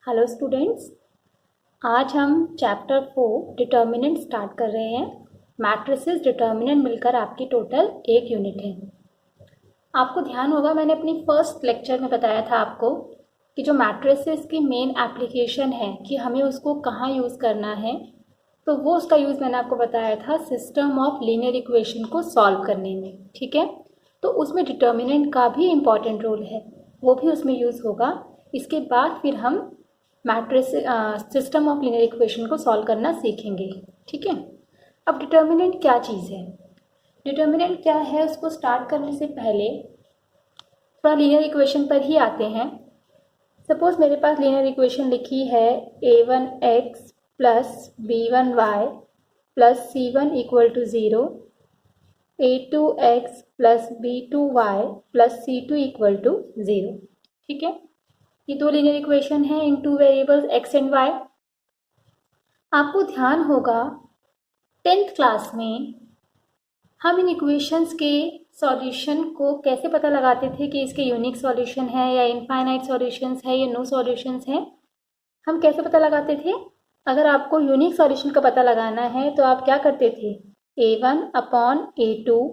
Hello students, आज हम chapter 4 determinant start कर रहे हैं। मैट्रिसेस डिटर्मिनेंट मिलकर आपकी टोटल 1 यूनिट है। आपको ध्यान होगा मैंने अपनी फर्स्ट लेक्चर में बताया था आपको कि जो मैट्रिसेस की मेन एप्लीकेशन है कि हमें उसको कहाँ यूज़ करना है, तो वो उसका यूज़ मैंने आपको बताया था सिस्टम ऑफ लीनियर इक्वेशन को सॉल्व करने में। ठीक है, तो उसमें डिटर्मिनेंट का भी इम्पॉर्टेंट रोल है, वो भी उसमें यूज़ होगा। इसके बाद फिर हम matrix system of linear equation को सॉल्व करना सीखेंगे। ठीक है, अब डिटर्मिनेंट क्या चीज़ है, डिटर्मिनेंट क्या है, उसको स्टार्ट करने से पहले थोड़ा लीनियर इक्वेशन पर ही आते हैं। सपोज मेरे पास लीनियर इक्वेशन लिखी है a1x plus b1y plus c1 equal to 0, a2x plus b2y plus c2 equal to 0। ठीक है, ये दो लीनियर इक्वेशन है in two variables x and y। आपको ध्यान होगा 10th क्लास में हम इन इक्वेशंस के सॉल्यूशन को कैसे पता लगाते थे कि इसके यूनिक सॉल्यूशन है या इनफाइनाइट सॉल्यूशंस है या नो सॉल्यूशंस है। हम कैसे पता लगाते थे, अगर आपको यूनिक सॉल्यूशन का पता लगाना है तो आप क्या करते थे, a1 upon a2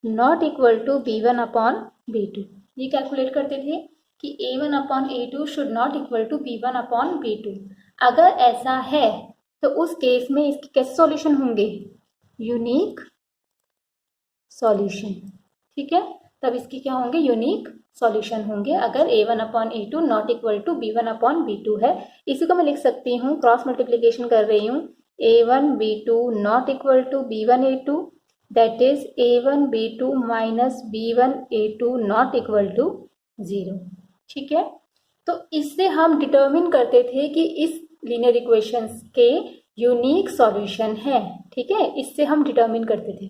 not equal to b1 upon b2, ये कैलकुलेट करते थे कि a1 upon a2 should not equal to b1 upon b2। अगर ऐसा है तो उस केस में इसके कैसे सॉल्यूशन होंगे, यूनिक सॉल्यूशन। ठीक है, तब इसके क्या होंगे, यूनिक सॉल्यूशन होंगे अगर a1 upon a2 not equal to b1 upon b2 है। इसी को मैं लिख सकती हूँ, क्रॉस मल्टीप्लीकेशन कर रही हूँ, a1 b2 not equal to b1 a2, that is a1 b2 minus b1 a2 not equal to 0। ठीक है, तो इससे हम डिटर्मिन करते थे कि इस लीनियर इक्वेशंस के यूनिक सॉल्यूशन है। ठीक है, इससे हम डिटर्मिन करते थे।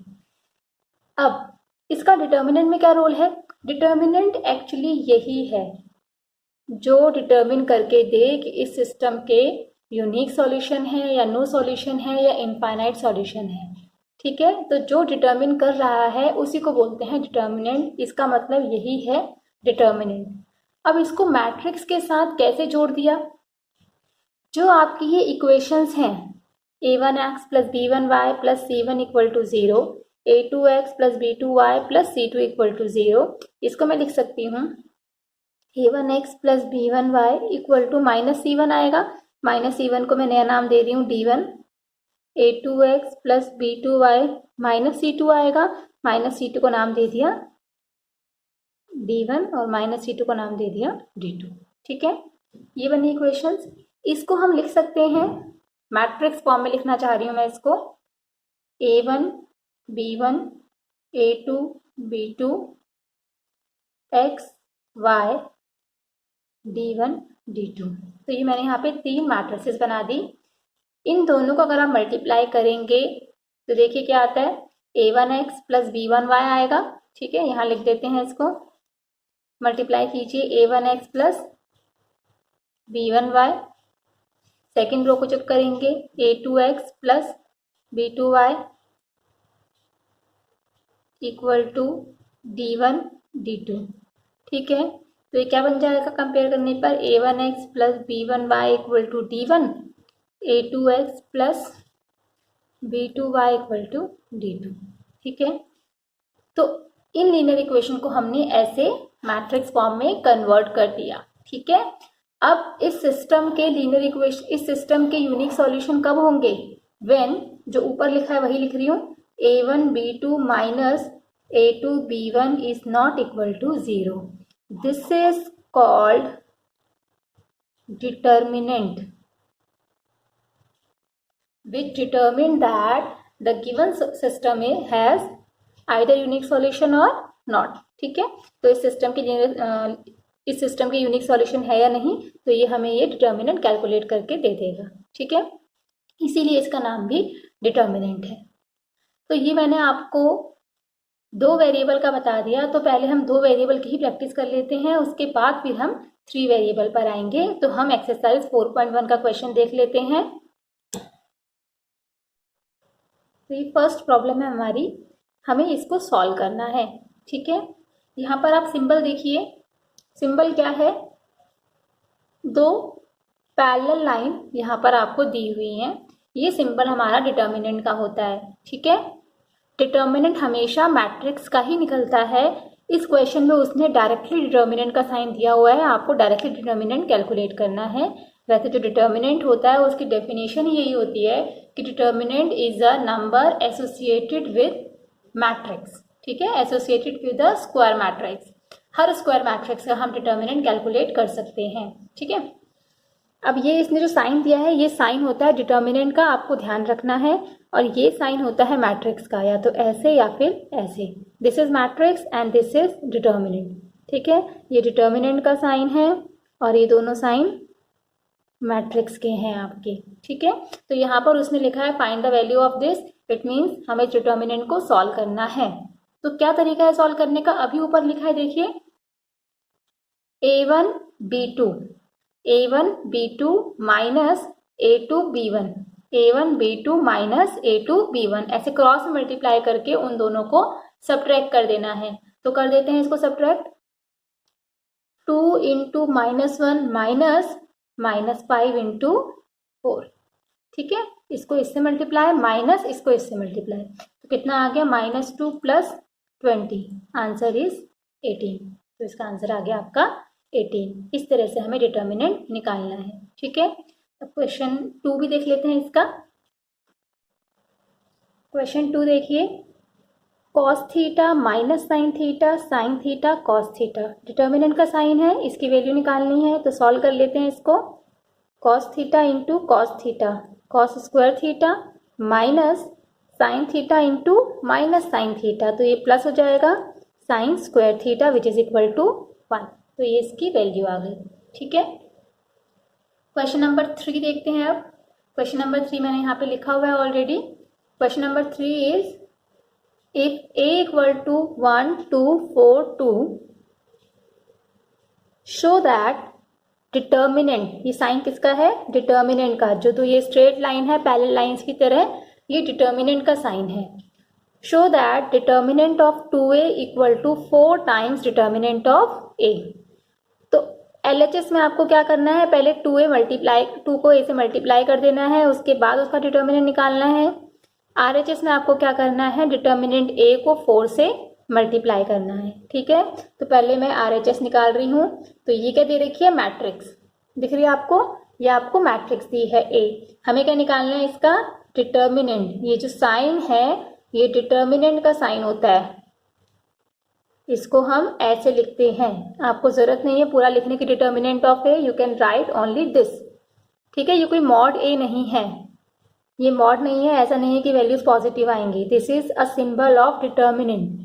अब इसका डिटर्मिनेंट में क्या रोल है, डिटर्मिनेंट एक्चुअली यही है जो डिटर्मिन करके दे कि इस सिस्टम के यूनिक सॉल्यूशन है या नो सॉल्यूशन है या इनफाइनाइट सॉल्यूशन है। ठीक है, तो जो डिटर्मिन कर रहा है उसी को बोलते हैं डिटर्मिनेंट, इसका मतलब यही है डिटर्मिनेंट। अब इसको मैट्रिक्स के साथ कैसे जोड़ दिया, जो आपकी ये इक्वेशंस हैं a1x plus b1y plus c1 equal to 0, a2x plus b2y plus c2 equal to 0, इसको मैं लिख सकती हूँ a1x plus b1y equal to minus c1 आएगा, माइनस c1 को मैं नया नाम दे रही हूँ d1, a2x plus b2y minus c2 आएगा, माइनस c2 को नाम दे दिया d1 और माइनस c2 को नाम दे दिया d2। ठीक है, ये बनी इक्वेशंस। इसको हम लिख सकते हैं, मैट्रिक्स फॉर्म में लिखना चाह रही हूँ मैं इसको, a1 b1 a2 b2 x y d1 d2। तो ये मैंने यहाँ पे 3 मैट्रिसेस बना दी। इन दोनों को अगर आप मल्टीप्लाई करेंगे तो देखिए क्या आता है, a1x प्लस b1y आएगा। ठीक है, यहाँ लिख देते हैं इसको, मल्टीप्लाई कीजिए a1x plus b1y, second row को चेक करेंगे a2x plus b2y equal to d1 d2। ठीक है, तो ये क्या बन जाएगा कंपेयर करने पर, a1x plus b1y equal to d1, a2x plus b2y equal to d2। ठीक है, तो इन लीनियर इक्वेशन को हमने ऐसे मैट्रिक्स फॉर्म में कन्वर्ट कर दिया। ठीक है, अब इस सिस्टम के लीनियर इक्वेशन, इस सिस्टम के यूनिक सॉल्यूशन कब होंगे, व्हेन, जो ऊपर लिखा है वही लिख रही हूँ, a1 b2 minus a2 b1 is not equal to 0। This is called determinant which determine that the given system has either unique solution or not। ठीक है, तो इस सिस्टम के यूनिक सॉल्यूशन है या नहीं, तो ये हमें ये डिटर्मिनेंट कैलकुलेट करके दे देगा। ठीक है, इसीलिए इसका नाम भी डिटर्मिनेंट है। तो ये मैंने आपको 2 वेरिएबल का बता दिया, तो पहले हम 2 वेरिएबल की ही प्रैक्टिस कर लेते हैं, उसके बाद फिर हम 3 वेरिएबल पर आएंगे। तो हम एक्सरसाइज 4.1 का क्वेश्चन देख लेते हैं। तो ये फर्स्ट प्रॉब्लम है हमारी, हमें इसको सॉल्व करना है। ठीक है, यहाँ पर आप सिंबल देखिए, सिंबल क्या है, 2 पैरेलल लाइन यहाँ पर आपको दी हुई है, ये सिंबल हमारा डिटर्मिनेंट का होता है, ठीक है। डिटर्मिनेंट हमेशा मैट्रिक्स का ही निकलता है। इस क्वेश्चन में उसने डायरेक्टली डिटर्मिनेंट का साइन दिया हुआ है, आपको डायरेक्टली डिटर्मिनेंट कैलकुलेट करना है। वैसे जो डिटर्मिनेंट होता है उसकी डेफिनेशन यही होती है कि determinant is a number associated with matrix, ठीक है, associated with a square matrix. Her square matrix का हम डिटर्मिनेंट कैलकुलेट कर सकते हैं, ठीक है। अब ये इसने जो साइन दिया है, ये साइन होता है डिटर्मिनेंट का, आपको ध्यान रखना है। और ये साइन होता है मैट्रिक्स का, या तो ऐसे या फिर ऐसे। This is matrix and this is determinant, ठीक है। ये डिटर्मिनेंट का साइन है और ये दोनों साइन मैट्रिक्स के हैं आपके, ठीक है। तो यहाँ पर उसने लिखा है find the value of this, it means हमें डिटर्मिनेंट को सॉल्व करना है। तो क्या तरीका है सॉल्व करने का, अभी ऊपर लिखा है देखिए, a1 b2 a1 b2 minus a2 b1 a1 b2 minus a2 b1, ऐसे क्रॉस में मल्टीप्लाई करके उन दोनों को सब्ट्रैक्ट कर देना है। तो कर देते हैं इसको सब्ट्रैक्ट। 2 इंटू -1 माइनस -5 इंटू 4, ठीक है। इसको इससे मल्टीप्लाई माइनस इसको इससे मल्टीप्लाई, तो कितना आ गया -2 प्लस 20, आंसर इज 18। तो इसका आंसर आ गया आपका 18। इस तरह से हमें डिटर्मिनेंट निकालना है, ठीक है। अब क्वेश्चन 2 भी देख लेते हैं इसका। क्वेश्चन 2 देखिए, cos theta minus sine theta cos theta, determinant का साइन है, इसकी वैल्यू निकालनी है। तो सॉल्व कर लेते हैं इसको। Cos theta into cos theta, cos square theta minus sine theta into minus sine theta, तो ये प्लस हो जाएगा sine square theta which is equal to 1। तो ये इसकी वैल्यू आ गई, ठीक है। क्वेश्चन नंबर 3 देखते हैं अब। क्वेश्चन नंबर 3 मैंने यहाँ पे लिखा हुआ है already. Question number 3 is if a equal to 1 2 4 2 show that determinant, ये साइन किसका है, डिटर्मिनेंट का, जो तो ये स्ट्रेट लाइन है पैरेलल लाइंस की तरह, ये डिटर्मिनेंट का साइन है। Show that determinant of 2a equal to 4 times determinant of a। तो LHS में आपको क्या करना है, पहले 2 को a से मल्टीप्लाई कर देना है, उसके बाद उसका डिटर्मिनेंट निकालना है। RHS में आपको क्या करना है, डिटर्मिनेंट a को 4 से मल्टीप्लाई करना है, ठीक है। तो पहले मैं RHS निकाल रही हूँ। तो ये क्या दे रखी है, मैट्रिक्स दिख रही है आपको, ये आपको मैट्रिक्स दी है A। हमें क्या निकालना है, इसका डिटर्मिनेंट। ये जो साइन है ये डिटर्मिनेंट का साइन होता है, इसको हम ऐसे लिखते हैं। आपको जरूरत नहीं है पूरा लिखने की, determinant of A, you can write only this, ठीक है। ये कोई मॉड A नहीं है, ये मॉड नहीं है, ऐसा नहीं है कि वैल्यूज पॉजिटिव आएंगी। This is a symbol of determinant.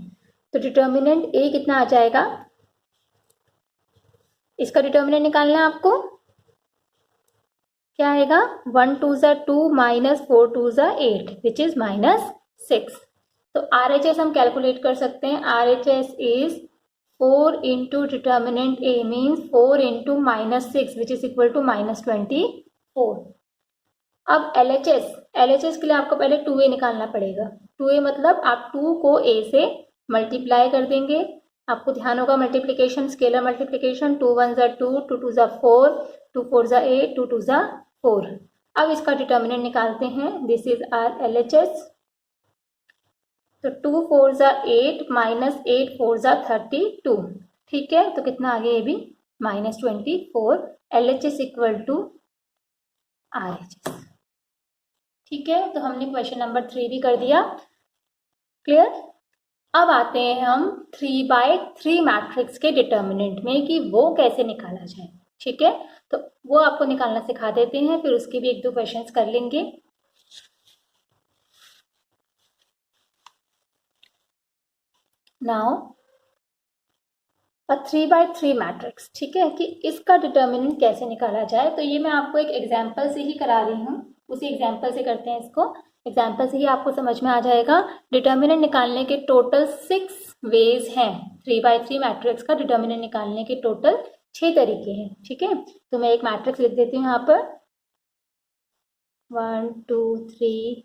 तो डिटर्मिनेंट A कितना आ जाएगा, इसका डिटर्मिनेंट निकालना है आपको। क्या आएगा, 1 2 2 माइनस 4 2 8 विच इज -6। तो RHS हम कैलकुलेट कर सकते हैं। RHS is 4 into determinant A means 4 into -6 which is equal to -24। अब LHS के लिए आपको पहले 2a निकालना पड़ेगा। 2a मतलब आप 2 को a से मल्टीप्लाई कर देंगे। आपको ध्यान होगा मल्टीप्लिकेशन, स्केलर मल्टीप्लिकेशन, 2 1 2 2 2 4 2 4 8 2 2 4। अब इसका डिटर्मिनेंट निकालते हैं। This is our LHS। तो 2 4 8 माइनस 8 4 32, ठीक है। तो कितना आ गया, ये भी -24। LHS इक्वल टू RHS, ठीक है। तो हमने क्वेश्चन नंबर 3 भी कर दिया, क्लियर। अब आते हैं हम 3/3 मैट्रिक्स के डिटर्मिनेंट में कि वो कैसे निकाला जाए, ठीक है। तो वो आपको निकालना सिखा देते हैं, फिर उसके भी 1-2 क्वेश्चंस कर लेंगे। नाउ अ 3/3 मैट्रिक्स, ठीक है, कि इसका डिटर्मिनेंट कैसे निकाला जाए। तो ये मैं आपको एक एग्जाम्पल से ही करा रही हूँ, उसी एग्जाम्पल से करते हैं इसको। एग्जाम्पल से ही आपको समझ में आ जाएगा। डिटर्मिनेंट निकालने के टोटल 6 वेज हैं। 3/3 मैट्रिक्स का डिटर्मिनेंट निकालने के टोटल 6 तरीके हैं, ठीक है। तो मैं एक मैट्रिक्स लिख देती हूँ यहाँ पर, 1 2 3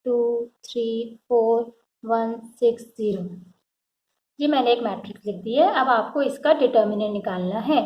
2 3 4 1 6 0। ये मैंने एक मैट्रिक्स लिख दी है। अब आपको इसका डिटर्मिनेंट निकालना है।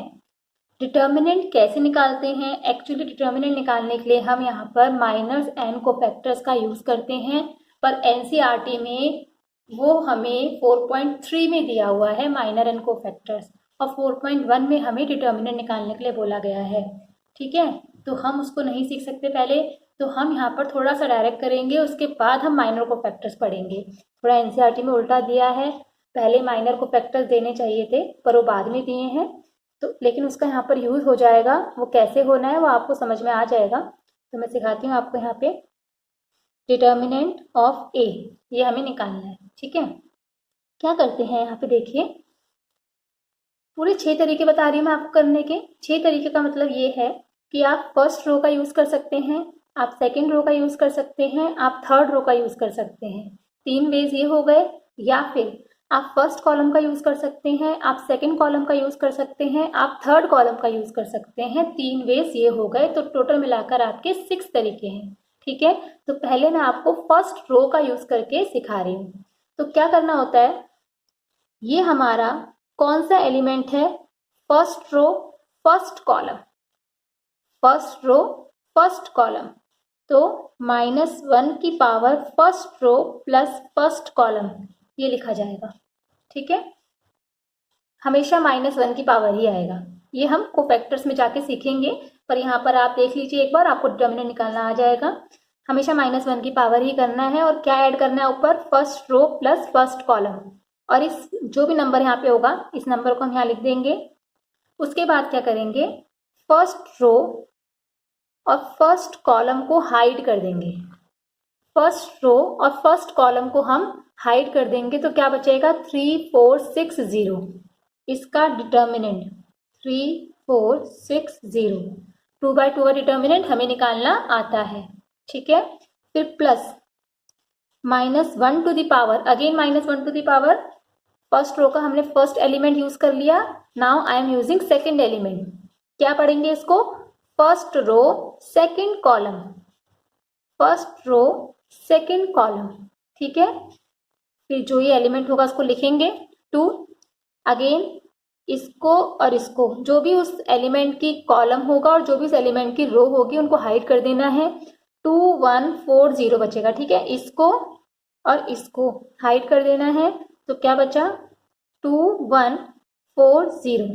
डिटर्मिनेंट कैसे निकालते हैं? एक्चुअली डिटर्मिनेंट निकालने के लिए हम यहाँ पर माइनस एन कोफैक्टर्स का यूज़ करते हैं, पर एनसीईआरटी में वो हमें 4.3 में दिया हुआ है माइनर एन कोफैक्टर्स, और 4.1 में हमें डिटर्मिनेंट निकालने के लिए बोला गया है। ठीक है, तो हम उसको नहीं सीख सकते पहले, तो हम यहाँ पर थोड़ा सा डायरेक्ट करेंगे, उसके बाद हम माइनर कोफैक्टर्स पढ़ेंगे। थोड़ा एनसीईआरटी में उल्टा दिया है, पहले माइनर कोफैक्टर्स देने चाहिए थे पर वो बाद में दिए हैं, तो लेकिन उसका यहाँ पर यूज़ हो जाएगा। वो कैसे होना है वो आपको समझ में आ जाएगा, तो मैं सिखाती हूँ आपको। यहाँ पे डिटर्मिनेंट ऑफ ए ये हमें निकालना है। ठीक है, क्या करते हैं यहाँ पे देखिए, पूरे 6 तरीके बता रही हूँ मैं आपको करने के। 6 तरीके का मतलब ये है कि आप फर्स्ट रो का यूज़ कर सकते हैं, आप सेकेंड रो का यूज़ कर सकते हैं, आप थर्ड रो का यूज़ कर सकते हैं। 3 वेज ये हो गए, या फिर आप फर्स्ट कॉलम का यूज़ कर सकते हैं, आप सेकंड कॉलम का यूज़ कर सकते हैं, आप थर्ड कॉलम का यूज़ कर सकते हैं। 3 वेज ये हो गए, तो टोटल मिलाकर आपके 6 तरीके हैं। ठीक है, तो पहले मैं आपको फर्स्ट रो का यूज़ करके सिखा रही हूँ। तो क्या करना होता है, ये हमारा कौन सा एलिमेंट है? First row first column, first row first column. तो -1 की power first row plus first column ये लिखा जाएगा। ठीक है, हमेशा -1 की पावर ही आएगा। ये हम कोफैक्टर्स में जाके सीखेंगे, पर यहाँ पर आप देख लीजिए एक बार, आपको डिटर्मिनेंट निकालना आ जाएगा। हमेशा -1 की पावर ही करना है, और क्या ऐड करना है ऊपर? First row plus first column. और इस जो भी नंबर यहाँ पे होगा, इस नंबर को हम यहाँ लिख देंगे। उसके बाद क्या करेंगे, फर्स्ट रो और फर्स्ट कॉलम को हाइड कर देंगे। फर्स्ट रो और फर्स्ट कॉलम को हम हाइड कर देंगे, तो क्या बचेगा? 3 4 6 0। इसका डिटर्मिनेंट 3 4 6 0। 2 बाई 2 का डिटर्मिनेंट हमें निकालना आता है। ठीक है, फिर plus -1 to the power, again -1 to the power, first row का हमने फर्स्ट एलिमेंट यूज कर लिया। Now I am using second element. क्या पढ़ेंगे इसको? First row second column, first row second column. ठीक है, फिर जो ये एलिमेंट होगा उसको लिखेंगे 2। अगेन इसको और इसको, जो भी उस एलिमेंट की कॉलम होगा और जो भी उस एलिमेंट की रो होगी उनको हाइड कर देना है। 2 1 4 0 बचेगा। ठीक है, इसको और इसको हाइड कर देना है, तो क्या बचा? 2 1 4 0।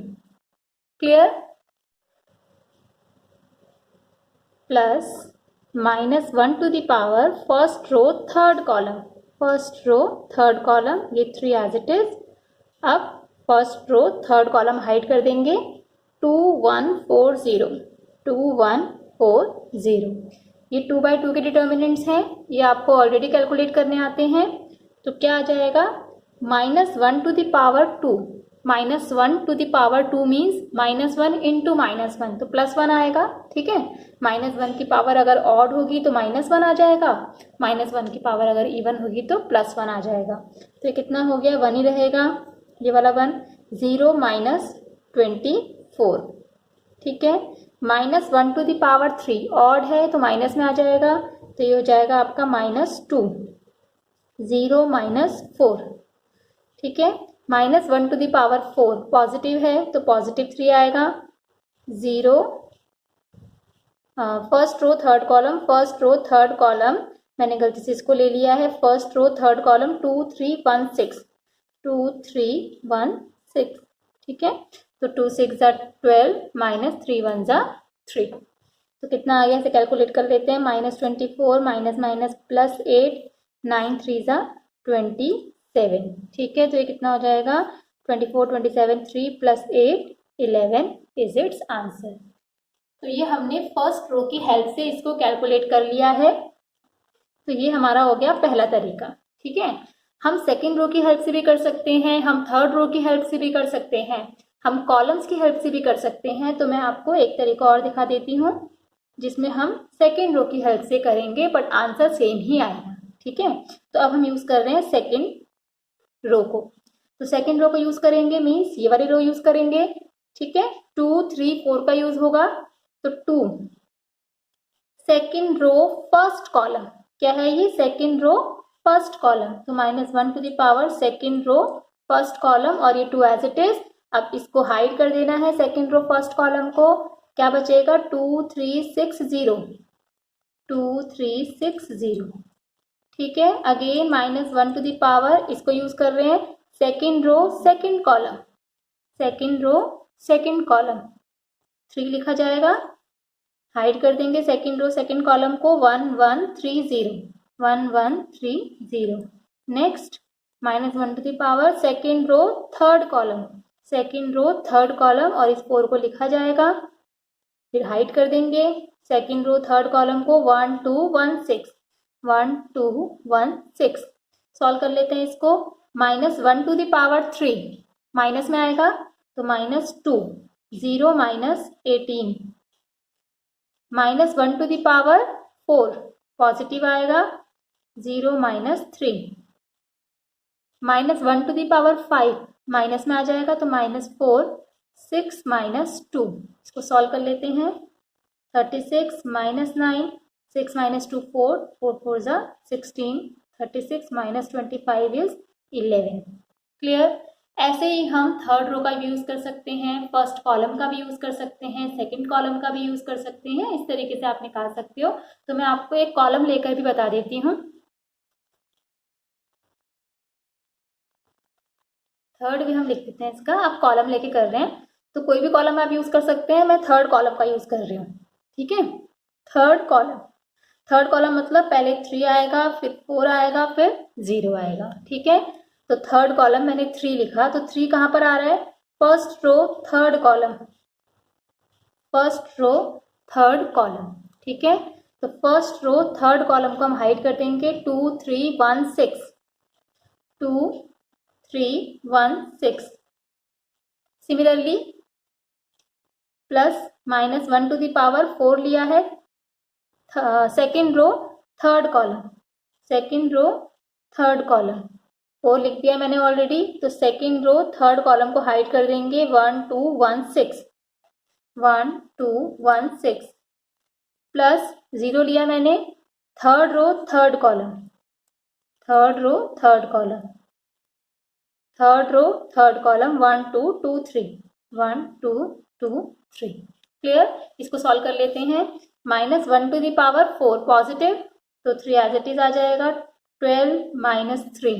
Clear? Plus -1 to the power first row third column, first row third column, ये 3 एज इट इज। अब first row third column hide कर देंगे। 2 1 4 0, 2 1 4 0। ये 2 बाई 2 के डिटर्मिनेंट्स हैं, ये आपको ऑलरेडी कैलकुलेट करने आते हैं। तो क्या आ जाएगा? -1 to the power 2, -1 to the power 2 means -1 into -1, तो +1 आएगा। ठीक है, -1 की पावर अगर ऑड होगी तो -1 आ जाएगा, -1 की पावर अगर इवन होगी तो +1 आ जाएगा। तो ये कितना हो गया? 1 ही रहेगा, ये वाला 1। 0 -24। ठीक है, -1 टू द पावर 3 ऑड है तो माइनस में आ जाएगा, तो ये हो जाएगा आपका -2। 0 -4। ठीक है, -1 टू द पावर 4 पॉजिटिव है तो +3 आएगा। 0 first row third column, first row third column, मैंने गलती से इसको ले लिया है। First row third column 2 3 1 6, 2 3 1 6। ठीक है, तो 2 6 12 -3 1 3। तो कितना आ गया, इसे कैलकुलेट कर लेते हैं। -24 -+8 9 3 27। ठीक है, तो ये कितना हो जाएगा? 24 27 3 + 8 11 इज इट्स आंसर। तो ये हमने फर्स्ट रो की हेल्प से इसको कैलकुलेट कर लिया है। तो ये हमारा हो गया पहला तरीका। ठीक है, हम सेकेंड रो की हेल्प से भी कर सकते हैं, हम थर्ड रो की हेल्प से भी कर सकते हैं, हम कॉलम्स की हेल्प से भी कर सकते हैं। तो मैं आपको एक तरीका और दिखा देती हूँ जिसमें हम सेकेंड रो की हेल्प से करेंगे, बट आंसर सेम ही आएगा। ठीक है, तो अब हम यूज कर रहे हैं सेकेंड रो को। तो सेकेंड रो को यूज करेंगे मीन्स ये वाली रो यूज करेंगे। ठीक है, 2 3 4 का यूज होगा, तो 2 सेकेंड रो फर्स्ट कॉलम, क्या है ये? सेकेंड रो फर्स्ट कॉलम, तो -1 to the power second row first column, और ये 2 एज इट इज। अब इसको हाइड कर देना है सेकेंड रो फर्स्ट कॉलम को, क्या बचेगा 2 3 6 0, 2 3 6 0। ठीक है, अगेन -1 टू द पावर, इसको यूज कर रहे हैं second row second column, second row second column 3 लिखा जाएगा, हाइड कर देंगे सेकेंड रो सेकेंड कॉलम को 1 1 3 0, 1 1 3 0। Next -1 to the power second row third column, second row third column, और इस 4 को लिखा जाएगा, फिर हाइड कर देंगे सेकेंड रो थर्ड कॉलम को 1 2 1 6, 1 2 1 6। सॉल्व कर लेते हैं इसको, -1 टू द पावर 3 माइनस में आएगा तो -2, 0 -18, -1 टू द पावर 4 पॉजिटिव आएगा 0 -3, -1 टू द पावर 5 माइनस में आ जाएगा तो -4, 6 -2। इसको सॉल्व कर लेते हैं, 36 -9, 6 -2 4, 4 4 जा 16, 36 -25 इज 11। क्लियर। ऐसे ही हम थर्ड रो का भी यूज कर सकते हैं, फर्स्ट कॉलम का भी यूज कर सकते हैं, सेकंड कॉलम का भी यूज कर सकते हैं, इस तरीके से आप निकाल सकते हो। तो मैं आपको एक कॉलम लेकर भी बता देती हूँ। थर्ड भी हम लिख देते हैं इसका, आप कॉलम लेके कर रहे हैं तो कोई भी कॉलम आप यूज कर सकते हैं, मैं थर्ड कॉलम का यूज कर रही हूँ। ठीक है, थर्ड कॉलम, थर्ड कॉलम मतलब पहले 3 आएगा, फिर 4 आएगा, फिर 0 आएगा। ठीक है, तो थर्ड कॉलम मैंने 3 लिखा, तो 3 कहाँ पर आ रहा है, first row third column, first row third column. ठीक है, तो फर्स्ट रो थर्ड कॉलम को हम हाइड कर देंगे 2 3 1 6, 2 3 1 6। Similarly plus -1 to the power 4 लिया है second row third column, second row third column 4 लिख दिया मैंने ऑलरेडी, तो सेकेंड रो थर्ड कॉलम को हाइड कर देंगे 1 2 1 6, 1 2 1 6, प्लस 0 लिया मैंने third row third column, third row third column, third row third column 1 2 2 3, 1 2 2 3। Clear. इसको सॉल्व कर लेते हैं, -1 टू द पावर 4 पॉजिटिव, तो 3 एज इट इज आ जाएगा, 12 -3,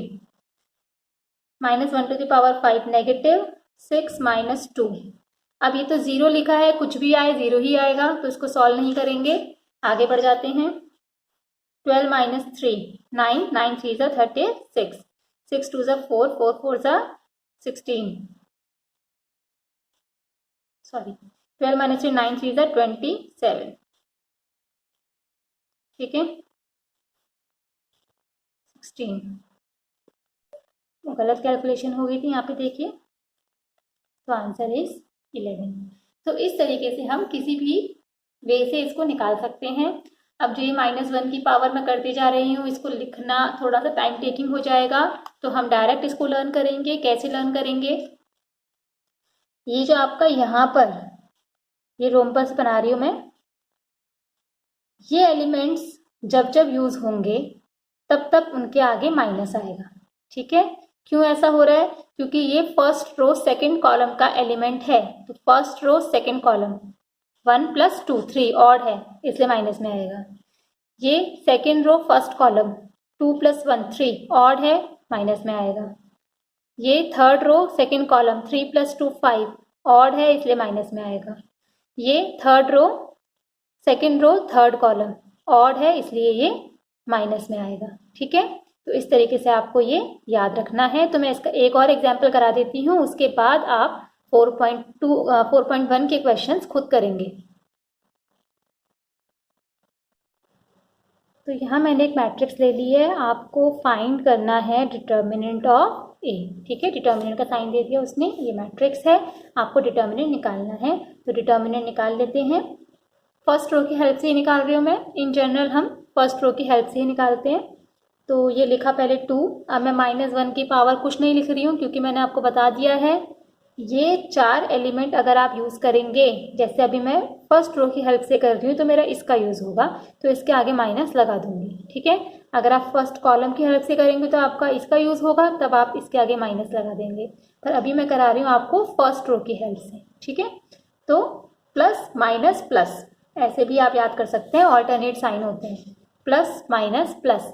-1 टू द पावर 5 नेगेटिव, 6 -2। अब ये तो 0 लिखा है, कुछ भी आए 0 ही आएगा, तो इसको सॉल्व नहीं करेंगे, आगे बढ़ जाते हैं। 12 -3 9, 9 3 जा 36, 6 2 जा 4, 4 4 जा 16, सॉरी 12 -3 9 3 जा 27। ठीक है, 16, गलत कैलकुलेशन हो गई थी यहाँ पे, देखिए, तो आंसर इज 11। तो इस तरीके से हम किसी भी वे से इसको निकाल सकते हैं। अब जो ये -1 की पावर मैं करती जा रही हूँ, इसको लिखना थोड़ा सा टाइम टेकिंग हो जाएगा, तो हम डायरेक्ट इसको लर्न करेंगे। कैसे लर्न करेंगे, ये जो आपका यहाँ पर ये रोम्बस बना रही हूँ मैं, ये एलिमेंट्स जब जब यूज होंगे तब तब उनके आगे माइनस आएगा। ठीक है, क्यों ऐसा हो रहा है, क्योंकि ये फर्स्ट रो सेकंड कॉलम का एलिमेंट है, तो first row second column 1 + 2 3 odd है, इसलिए माइनस में आएगा। ये second row first column 2 + 1 3 odd है, माइनस में आएगा। ये third row second column 3 + 2 5 odd है, इसलिए माइनस में आएगा। ये third row second row third column odd है, इसलिए ये माइनस में आएगा। ठीक है, तो इस तरीके से आपको ये याद रखना है। तो मैं इसका एक और एग्जाम्पल करा देती हूँ, उसके बाद आप 4.1 के क्वेश्चंस खुद करेंगे। तो यहाँ मैंने एक मैट्रिक्स ले ली है, आपको फाइंड करना है डिटर्मिनेंट ऑफ ए। ठीक है, डिटर्मिनेंट का साइन दे दिया उसने, ये मैट्रिक्स है, आपको डिटर्मिनेंट निकालना है। तो डिटर्मिनेंट निकाल लेते हैं, फर्स्ट रो की हेल्प से ही निकाल रही हूँ मैं, इन जनरल हम फर्स्ट रो की हेल्प से ही निकालते हैं। तो ये लिखा पहले 2, अब मैं -1 की पावर कुछ नहीं लिख रही हूँ, क्योंकि मैंने आपको बता दिया है ये 4 एलिमेंट अगर आप यूज़ करेंगे, जैसे अभी मैं फर्स्ट रो की हेल्प से कर रही हूँ तो मेरा इसका यूज़ होगा, तो इसके आगे माइनस लगा दूंगी, ठीक है। अगर आप फर्स्ट कॉलम की हेल्प से करेंगे तो आपका इसका यूज़ होगा, तब आप इसके आगे माइनस लगा देंगे। पर अभी मैं करा रही हूँ आपको फर्स्ट रो की हेल्प से, ठीक है। तो प्लस माइनस प्लस, ऐसे भी आप याद कर सकते हैं, ऑल्टरनेट साइन होते हैं, प्लस माइनस प्लस,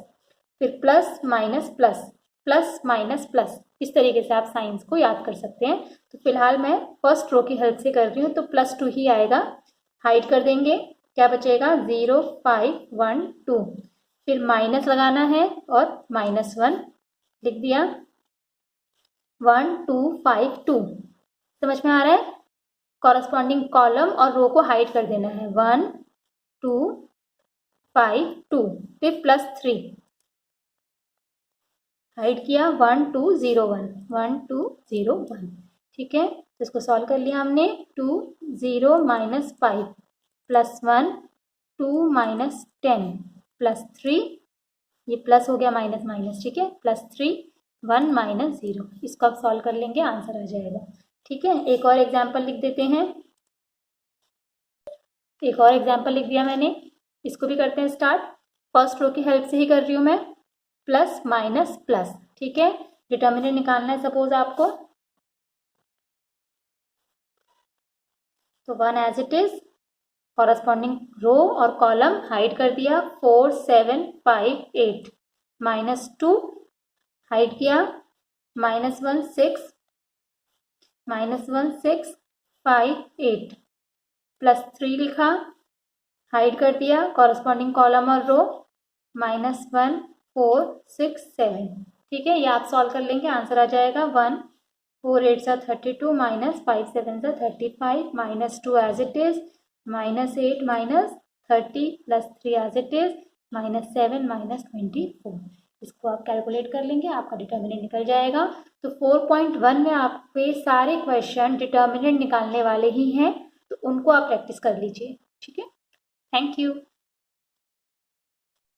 फिर plus minus plus, plus minus plus, इस तरीके से आप साइंस को याद कर सकते हैं। तो फिलहाल मैं फर्स्ट रो की हेल्प से कर रही हूँ, तो +2 ही आएगा। हाइड कर देंगे, क्या बचेगा 0 5 1 2, फिर माइनस लगाना है और -1 लिख दिया, 1 2 5 2। समझ में आ रहा है। कॉरस्पॉन्डिंग कॉलम और रो को हाइड कर देना है, 1 2 5 2, फिर +3 हाइड किया, 1 2 0 1 1 2 0 1, ठीक है। तो इसको सॉल्व कर लिया हमने, 2 0 -5 +1 2 -10 +3, ये प्लस हो गया माइनस माइनस, ठीक है, +3 1 -0। इसको आप सॉल्व कर लेंगे, आंसर आ जाएगा, ठीक है। एक और एग्जाम्पल लिख देते हैं, एक और एग्जाम्पल लिख दिया मैंने, इसको भी करते हैं स्टार्ट। फर्स्ट रो की हेल्प से ही कर रही हूँ मैं, प्लस माइनस प्लस, ठीक है। डिटर्मिनेंट निकालना है सपोज आपको, तो 1 एज इट इज, कॉरस्पॉन्डिंग रो और कॉलम हाइड कर दिया, 4 7 5 8, -2 हाइड किया, -1 6 5 8, +3 लिखा, हाइड कर दिया, कॉरस्पॉन्डिंग कॉलम और रो, -1 4 6 7, ठीक है। ये आप सॉल्व कर लेंगे, आंसर आ जाएगा 1 4 8 32 -5 7 35 -2 as it is, -8 -30 +3 as it is, -7 -24। इसको आप कैलकुलेट कर लेंगे, आपका डिटर्मिनेंट निकल जाएगा। तो 4.1 में आपके सारे क्वेश्चन डिटर्मिनेंट निकालने वाले ही हैं, तो उनको आप प्रैक्टिस कर लीजिए, ठीक है। Thank you.